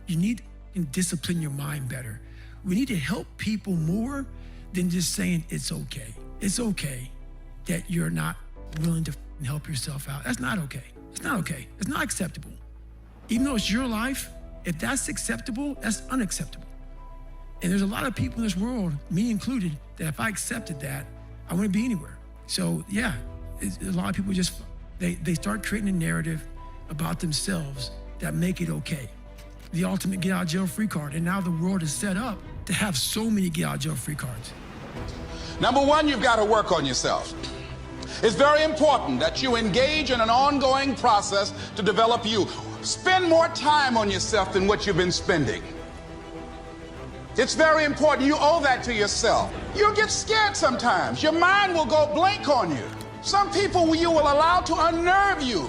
You need to discipline your mind better. We need to help people more than just saying it's okay. It's okay that you're not willing to help yourself out. That's not okay. It's not okay. It's not acceptable. Even though it's your life, if that's acceptable, that's unacceptable. And there's a lot of people in this world, me included, that if I accepted that, I wouldn't be anywhere. So yeah, a lot of people just, they start creating a narrative about themselves that make it okay. The ultimate get out of jail free card. And now the world is set up to have so many get out of jail free cards. Number one, you've got to work on yourself. It's very important that you engage in an ongoing process to develop you. Spend more time on yourself than what you've been spending. It's very important. You owe that to yourself. You'll get scared sometimes. Your mind will go blank on you. Some people you will allow to unnerve you.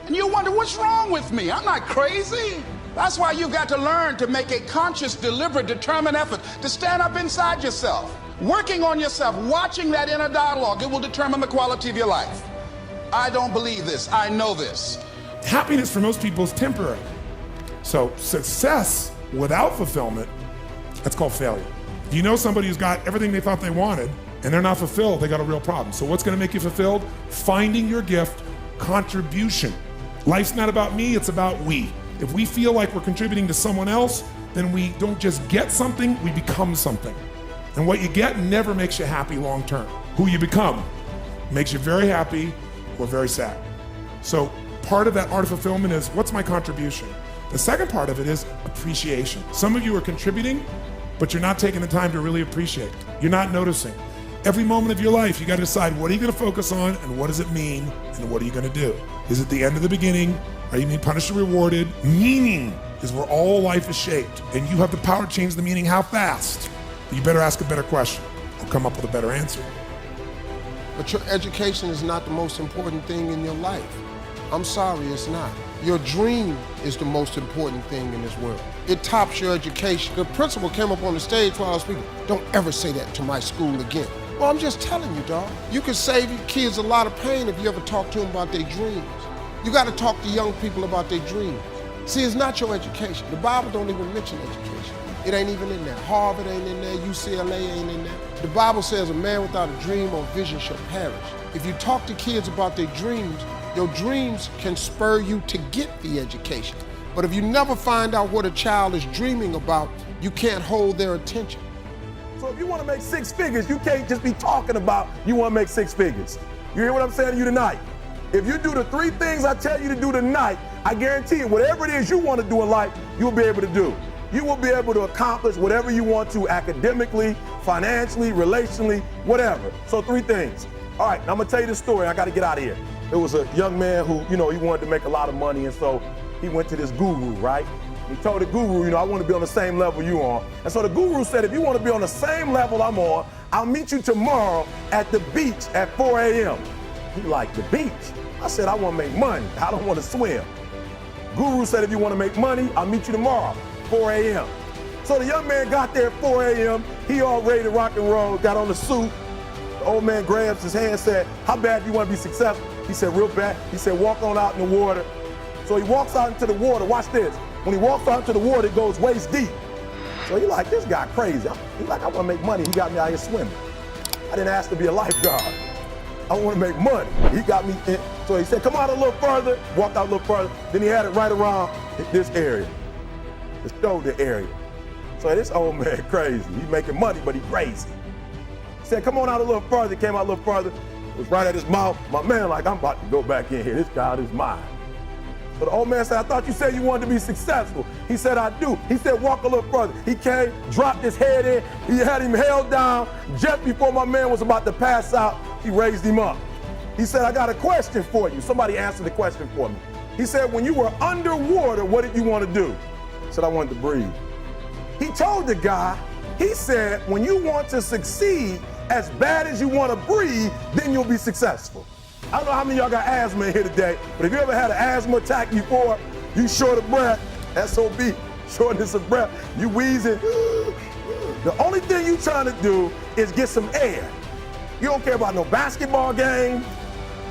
And you wonder, what's wrong with me? I'm not crazy. That's why you've got to learn to make a conscious, deliberate, determined effort to stand up inside yourself. Working on yourself, watching that inner dialogue, it will determine the quality of your life. I don't believe this. I know this. Happiness for most people is temporary. So success without fulfillment, that's called failure. You know somebody who's got everything they thought they wanted and they're not fulfilled, they got a real problem. So what's gonna make you fulfilled? Finding your gift, contribution. Life's not about me, it's about we. If we feel like we're contributing to someone else, then we don't just get something, we become something. And what you get never makes you happy long term. Who you become makes you very happy or very sad. So part of that art of fulfillment is, what's my contribution? The second part of it is appreciation. Some of you are contributing, but you're not taking the time to really appreciate. You're not noticing. Every moment of your life, you got to decide, what are you going to focus on and what does it mean and what are you going to do? Is it the end of the beginning? Are you being punished or rewarded? Meaning is where all life is shaped, and you have the power to change the meaning. How fast? You better ask a better question or come up with a better answer. But your education is not the most important thing in your life. I'm sorry, it's not. Your dream is the most important thing in this world. It tops your education. The principal came up on the stage while I was speaking. Don't ever say that to my school again. Well, I'm just telling you, dog. You can save your kids a lot of pain if you ever talk to them about their dreams. You got to talk to young people about their dreams. See, it's not your education. The Bible don't even mention education. It ain't even in there. Harvard ain't in there. UCLA ain't in there. The Bible says a man without a dream or vision shall perish. If you talk to kids about their dreams, your dreams can spur you to get the education. But if you never find out what a child is dreaming about, you can't hold their attention. So if you want to make 6 figures, you can't just be talking about you want to make 6 figures. You hear what I'm saying to you tonight? If you do the 3 things I tell you to do tonight, I guarantee you, whatever it is you want to do in life, you'll be able to do. You will be able to accomplish whatever you want to academically, financially, relationally, whatever. So 3 things. All right, now I'm gonna tell you the story. I gotta get out of here. There was a young man who, he wanted to make a lot of money, and so he went to this guru, right? He told the guru, I want to be on the same level you on. And so the guru said, if you want to be on the same level I'm on, I'll meet you tomorrow at the beach at 4 a.m. He liked the beach. I said, I want to make money. I don't want to swim. Guru said, if you want to make money, I'll meet you tomorrow, 4 a.m. So the young man got there at 4 a.m. He all ready to rock and roll, got on the suit. The old man grabs his hand and said, how bad do you want to be successful? He said, real bad. He said, walk on out in the water. So he walks out into the water. Watch this. When he walks out into the water, it goes waist deep. So he like, this guy crazy. He like, I want to make money. He got me out here swimming. I didn't ask to be a lifeguard. I want to make money. He got me in. So he said, come out a little further. Walked out a little further. Then he had it right around this area, the shoulder area. So this old man crazy. He's making money, but he crazy. He said, come on out a little further. He came out a little further. It was right at his mouth. My man like, I'm about to go back in here. This guy is mine. So the old man said, I thought you said you wanted to be successful. He said, I do. He said, walk a little further. He came, dropped his head in. He had him held down. Just before my man was about to pass out, he raised him up. He said, I got a question for you. Somebody answered the question for me. He said, when you were underwater, what did you want to do? I said, I wanted to breathe. He told the guy, he said, when you want to succeed as bad as you want to breathe, then you'll be successful. I don't know how many of y'all got asthma in here today, but if you ever had an asthma attack before, you short of breath, SOB, shortness of breath, you wheezing. The only thing you trying to do is get some air. You don't care about no basketball game.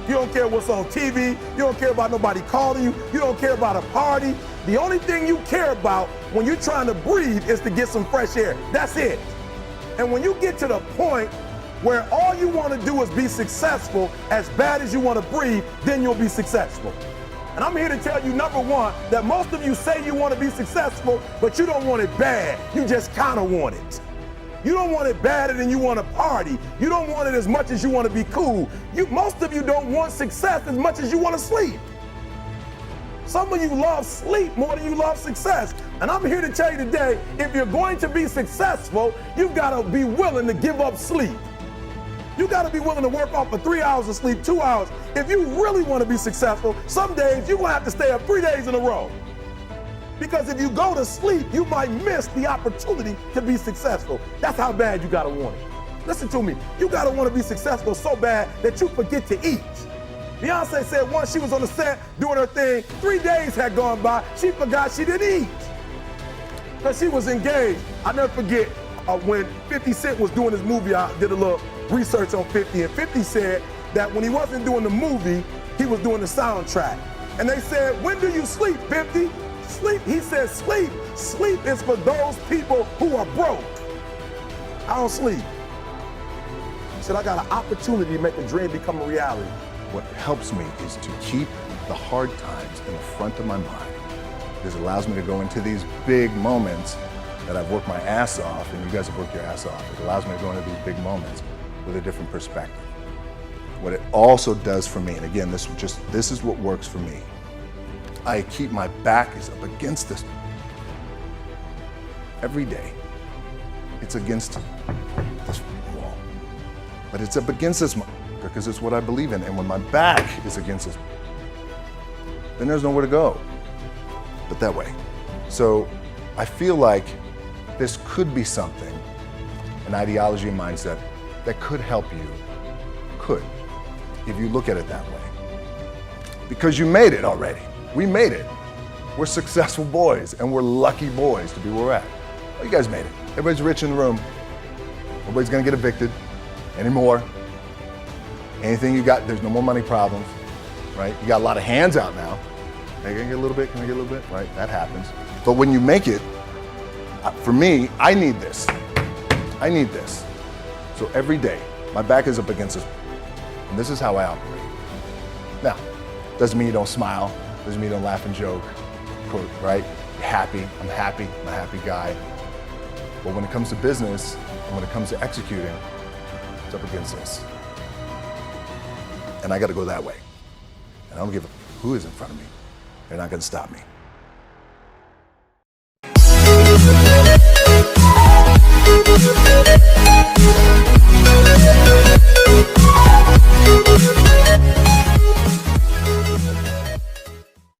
You don't care what's on TV. You don't care about nobody calling you. You don't care about a party. The only thing you care about when you're trying to breathe is to get some fresh air. That's it. And when you get to the point where all you want to do is be successful as bad as you want to breathe, then you'll be successful. And I'm here to tell you, number one, that most of you say you want to be successful, but you don't want it bad. You just kind of want it. You don't want it badder than you want to party. You don't want it as much as you want to be cool. Most of you don't want success as much as you want to sleep. Some of you love sleep more than you love success. And I'm here to tell you today, if you're going to be successful, you've got to be willing to give up sleep. You got to be willing to work off for 3 hours of sleep, 2 hours. If you really want to be successful, some days you're going to have to stay up 3 days in a row. Because if you go to sleep, you might miss the opportunity to be successful. That's how bad you got to want it. Listen to me. You got to want to be successful so bad that you forget to eat. Beyonce said once she was on the set doing her thing, 3 days had gone by, she forgot she didn't eat. Because she was engaged. I never forget when 50 Cent was doing his movie, I did a little research on 50, and 50 said that when he wasn't doing the movie, he was doing the soundtrack. And they said, when do you sleep, 50? Sleep. He said, sleep. Sleep is for those people who are broke. I don't sleep. He said, I got an opportunity to make a dream become a reality. What helps me is to keep the hard times in the front of my mind, because it allows me to go into these big moments that I've worked my ass off, and you guys have worked your ass off. It allows me to go into these big moments with a different perspective. What it also does for me, and again, this is what works for me. I keep my back is up against this every day. It's against this wall, but it's up against this because it's what I believe in. And when my back is against this, then there's nowhere to go but that way. So I feel like this could be something, an ideology and mindset that could help you, if you look at it that way. Because you made it already. We made it. We're successful boys, and we're lucky boys to be where we're at. Well, you guys made it. Everybody's rich in the room. Nobody's gonna get evicted anymore. Anything you got, there's no more money problems, right? You got a lot of hands out now. Hey, can I get a little bit? Can I get a little bit? Right, that happens. But when you make it, for me, I need this. I need this. So every day, my back is up against this, and this is how I operate. Now, doesn't mean you don't smile, doesn't mean you don't laugh and joke, right? You're happy, I'm a happy guy. But when it comes to business, and when it comes to executing, it's up against this. And I gotta go that way. And I don't give a who is in front of me. They're not gonna stop me.